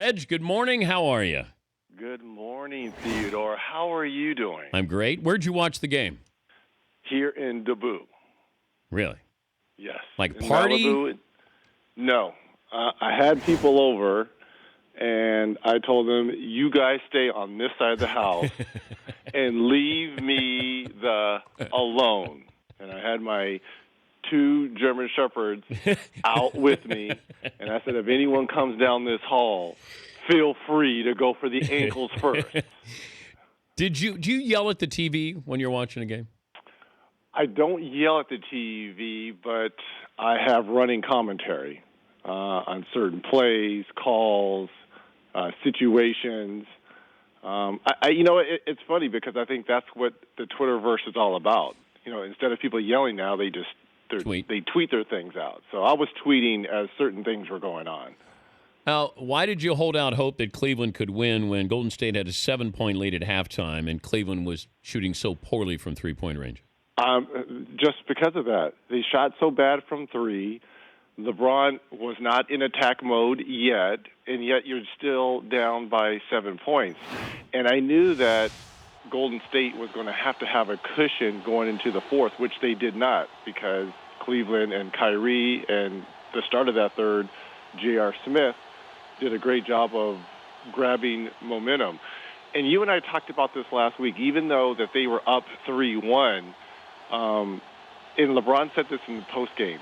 Reg, good morning. How are you? Good morning, Theodore. How are you doing? I'm great. Where'd you watch the game? Here in Dabu. Really? Yes. Like In party? Malibu? No. I had people over, and I told them, you guys stay on this side of the house and leave me alone. And I had my 2 German Shepherds out with me, and I said, if anyone comes down this hall, feel free to go for the ankles first. Do you yell at the TV when you're watching a game? I don't yell at the TV, but I have running commentary on certain plays, calls, situations. It's funny because I think that's what the Twitterverse is all about. Instead of people yelling now, they tweet their things out. So I was tweeting as certain things were going on. Now, why did you hold out hope that Cleveland could win when Golden State had a 7-point lead at halftime and Cleveland was shooting so poorly from three-point range? Just because of that. They shot so bad from 3. LeBron was not in attack mode yet, and yet you're still down by 7 points. And I knew that Golden State was going to have a cushion going into the fourth, which they did not, because Cleveland and Kyrie and the start of that third, J.R. Smith, did a great job of grabbing momentum. And you and I talked about this last week, even though that they were up 3-1, and LeBron said this in the postgame,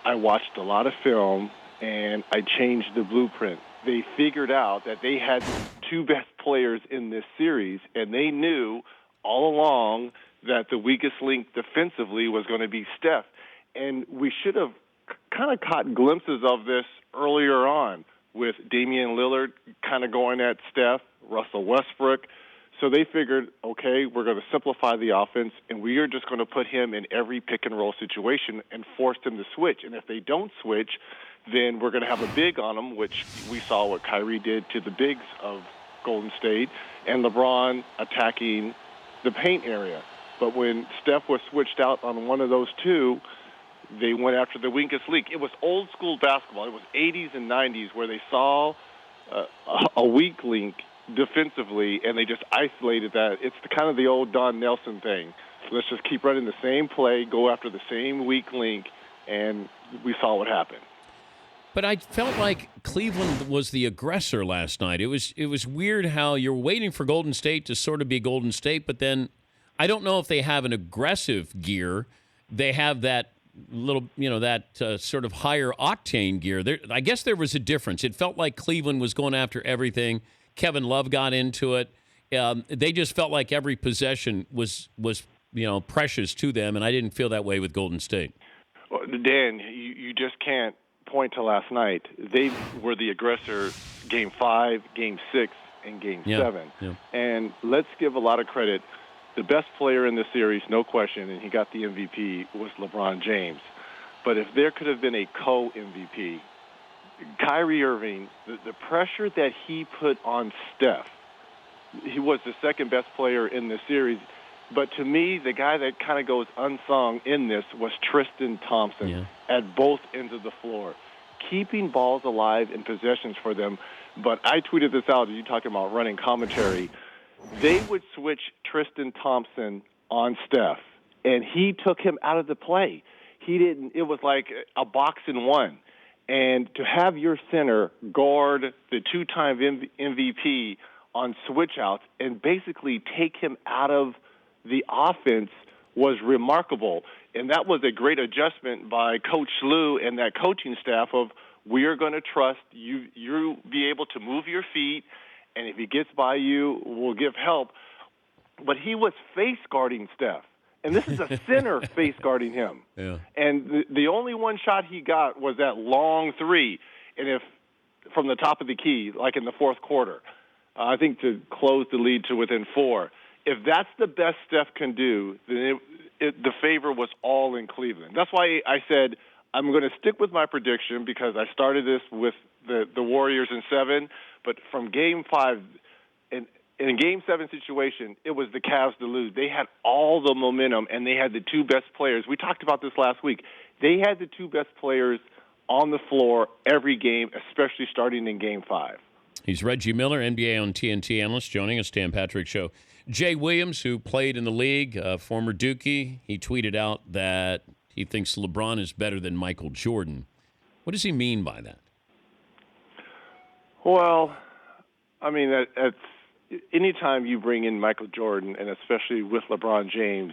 I watched a lot of film, and I changed the blueprint. They figured out that they had 2 best players in this series, and they knew all along that the weakest link defensively was going to be Steph. And we should have kind of caught glimpses of this earlier on with Damian Lillard kind of going at Steph, Russell Westbrook. So they figured, okay, we're going to simplify the offense, and we are just going to put him in every pick-and-roll situation and force him to switch. And if they don't switch, then we're going to have a big on them, which we saw what Kyrie did to the bigs of Golden State, and LeBron attacking the paint area. But when Steph was switched out on one of those 2, they went after the weakest link. It was old-school basketball. It was 80s and 90s where they saw a weak link defensively, and they just isolated that. It's kind of the old Don Nelson thing. Let's just keep running the same play, go after the same weak link, and we saw what happened. But I felt like Cleveland was the aggressor last night. It was weird how you're waiting for Golden State to sort of be Golden State, but then I don't know if they have an aggressive gear. They have that little, sort of higher octane gear. I guess there was a difference. It felt like Cleveland was going after everything. Kevin Love got into it. They just felt like every possession was precious to them, and I didn't feel that way with Golden State. Well, Dan, you just can't point to last night. They were the aggressor Game 5, Game 6, and Game 7. Yeah. And let's give a lot of credit. The best player in the series, no question, and he got the MVP, was LeBron James. But if there could have been a co-MVP, Kyrie Irving, the pressure that he put on Steph, he was the second best player in the series. But to me, the guy that kind of goes unsung in this was Tristan Thompson at both ends of the floor, keeping balls alive in possessions for them. But I tweeted this out, you talking about running commentary. They would switch Tristan Thompson on Steph, and he took him out of the play. He didn't. It was like a box in one. And to have your center guard the 2-time MVP on switch-outs and basically take him out of the offense was remarkable. And that was a great adjustment by Coach Lou and that coaching staff of, we are going to trust you be able to move your feet, and if he gets by you, we'll give help. But he was face guarding Steph. And this is a center face guarding him. Yeah. And the only one shot he got was that long 3. And if from the top of the key, like in the fourth quarter, I think to close the lead to within 4. If that's the best Steph can do, then the favor was all in Cleveland. That's why I said I'm going to stick with my prediction, because I started this with the Warriors in 7. But from Game 5, in a Game 7 situation, it was the Cavs to lose. They had all the momentum, and they had the 2 best players. We talked about this last week. They had the 2 best players on the floor every game, especially starting in Game 5. He's Reggie Miller, NBA on TNT analyst, joining us, Dan Patrick Show. Jay Williams, who played in the league, former Dookie, he tweeted out that he thinks LeBron is better than Michael Jordan. What does he mean by that? Well, I mean, that's anytime you bring in Michael Jordan, and especially with LeBron James,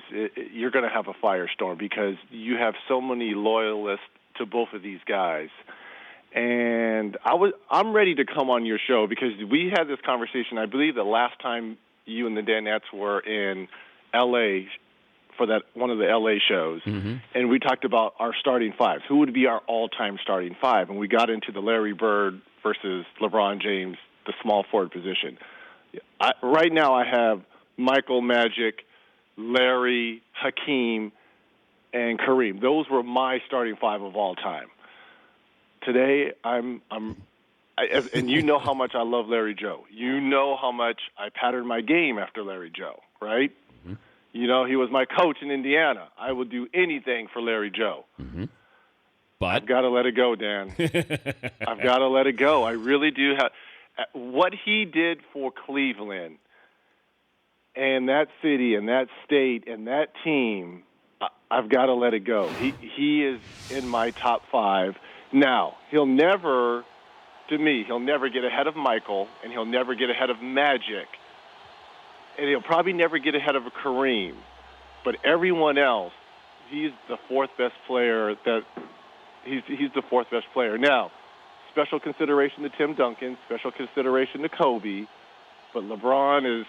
you're going to have a firestorm because you have so many loyalists to both of these guys. And I'm ready to come on your show because we had this conversation, I believe, the last time you and the Danettes were in L.A. for that one of the L.A. shows, and we talked about our starting fives. Who would be our all-time starting five? And we got into the Larry Bird versus LeBron James, the small forward position. Right now I have Michael, Magic, Larry, Hakeem, and Kareem. Those were my starting five of all time. Today, and you know how much I love Larry Joe. You know how much I patterned my game after Larry Joe, right? Mm-hmm. You know, he was my coach in Indiana. I would do anything for Larry Joe. Mm-hmm. But I've got to let it go, Dan. I've got to let it go. I really do have. What he did for Cleveland and that city and that state and that team, I've got to let it go. He is in my top five. Now, he'll never get ahead of Michael, and he'll never get ahead of Magic, and he'll probably never get ahead of a Kareem. But everyone else, he's the fourth best player. He's the fourth best player. Now, special consideration to Tim Duncan, special consideration to Kobe, but LeBron is.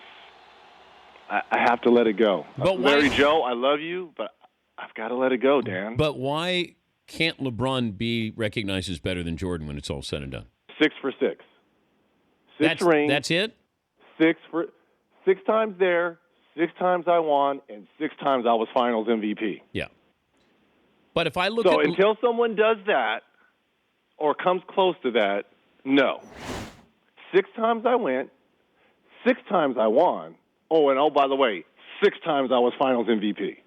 I have to let it go. But Larry Joe, I love you, but I've got to let it go, Dan. But why can't LeBron be recognized as better than Jordan when it's all said and done? 6 for 6. Six rings. That's it? 6 times there, 6 times I won, and 6 times I was Finals MVP. Yeah. But if I look So until someone does that or comes close to that, no. 6 times I went, 6 times I won. Oh, by the way, 6 times I was Finals MVP.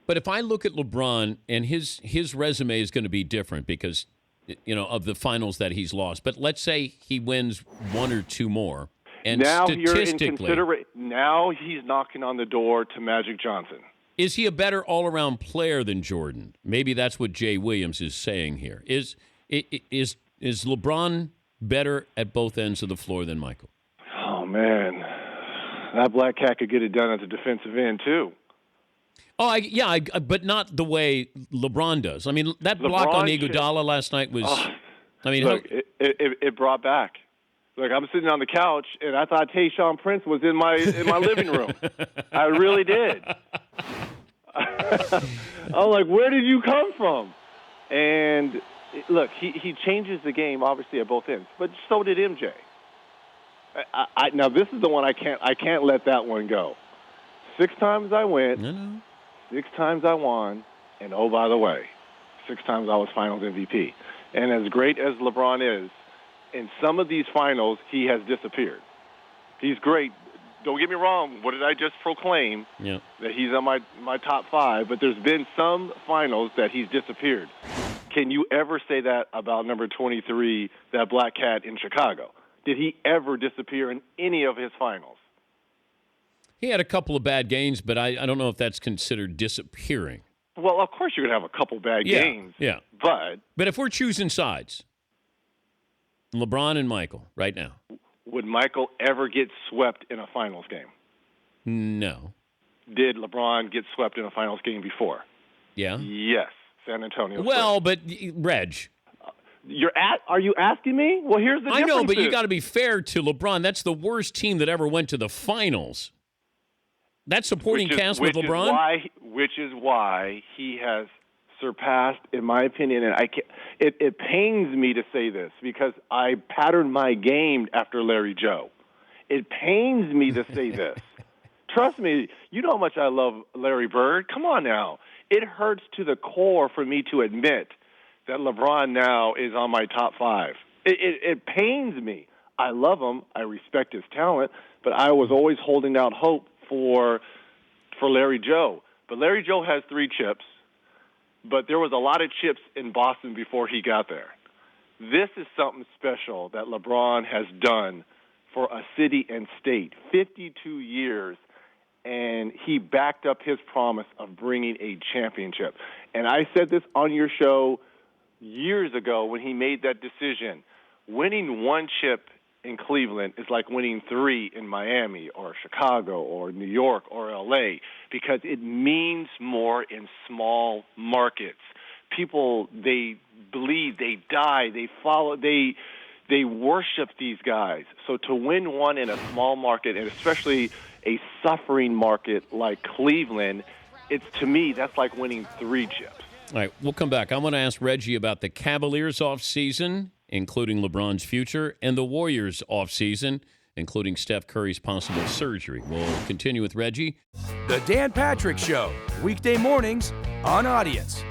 But if I look at LeBron, and his resume is going to be different because, of the finals that he's lost. But let's say he wins 1 or 2 more. And now statistically, now he's knocking on the door to Magic Johnson. Is he a better all-around player than Jordan? Maybe that's what Jay Williams is saying here. Is LeBron better at both ends of the floor than Michael? Oh, man. That black cat could get it done at the defensive end, too. Oh, but not the way LeBron does. I mean, that block on Iguodala last night was. Look, it brought back. Look, I'm sitting on the couch, and I thought Tayshaun Prince was in my living room. I really did. I'm like, where did you come from? And look, he changes the game obviously at both ends, but so did MJ. Now this is the one I can't let that one go. 6 times I went. No. 6 times I won, and oh, by the way, 6 times I was Finals MVP. And as great as LeBron is, in some of these finals, he has disappeared. He's great. Don't get me wrong. What did I just proclaim? Yeah. That he's on my top 5, but there's been some finals that he's disappeared. Can you ever say that about number 23, that black cat in Chicago? Did he ever disappear in any of his finals? He had a couple of bad games, but I don't know if that's considered disappearing. Well, of course you're going to have a couple bad games. Yeah. But if we're choosing sides, LeBron and Michael right now. Would Michael ever get swept in a finals game? No. Did LeBron get swept in a finals game before? Yeah. Yes, San Antonio. Well, but Reg. Are you asking me? Well, here's the difference. I know, but you got to be fair to LeBron. That's the worst team that ever went to the finals. That supporting cast with LeBron? Which is why he has surpassed, in my opinion, and it pains me to say this because I patterned my game after Larry Joe. It pains me to say this. Trust me, you know how much I love Larry Bird. Come on now. It hurts to the core for me to admit that LeBron now is on my top 5. It pains me. I love him. I respect his talent, but I was always holding out hope for Larry Joe. But Larry Joe has 3 chips, but there was a lot of chips in Boston before he got there. This is something special that LeBron has done for a city and state. 52 years, and he backed up his promise of bringing a championship. And I said this on your show years ago when he made that decision. Winning one chip in Cleveland is like winning 3 in Miami or Chicago or New York or L.A. because it means more in small markets. People, they bleed, they die, they follow, they worship these guys. So to win one in a small market, and especially a suffering market like Cleveland, to me, that's like winning 3 chips. All right, we'll come back. I want to ask Reggie about the Cavaliers offseason, including LeBron's future, and the Warriors offseason, including Steph Curry's possible surgery. We'll continue with Reggie. The Dan Patrick Show, weekday mornings on Audience.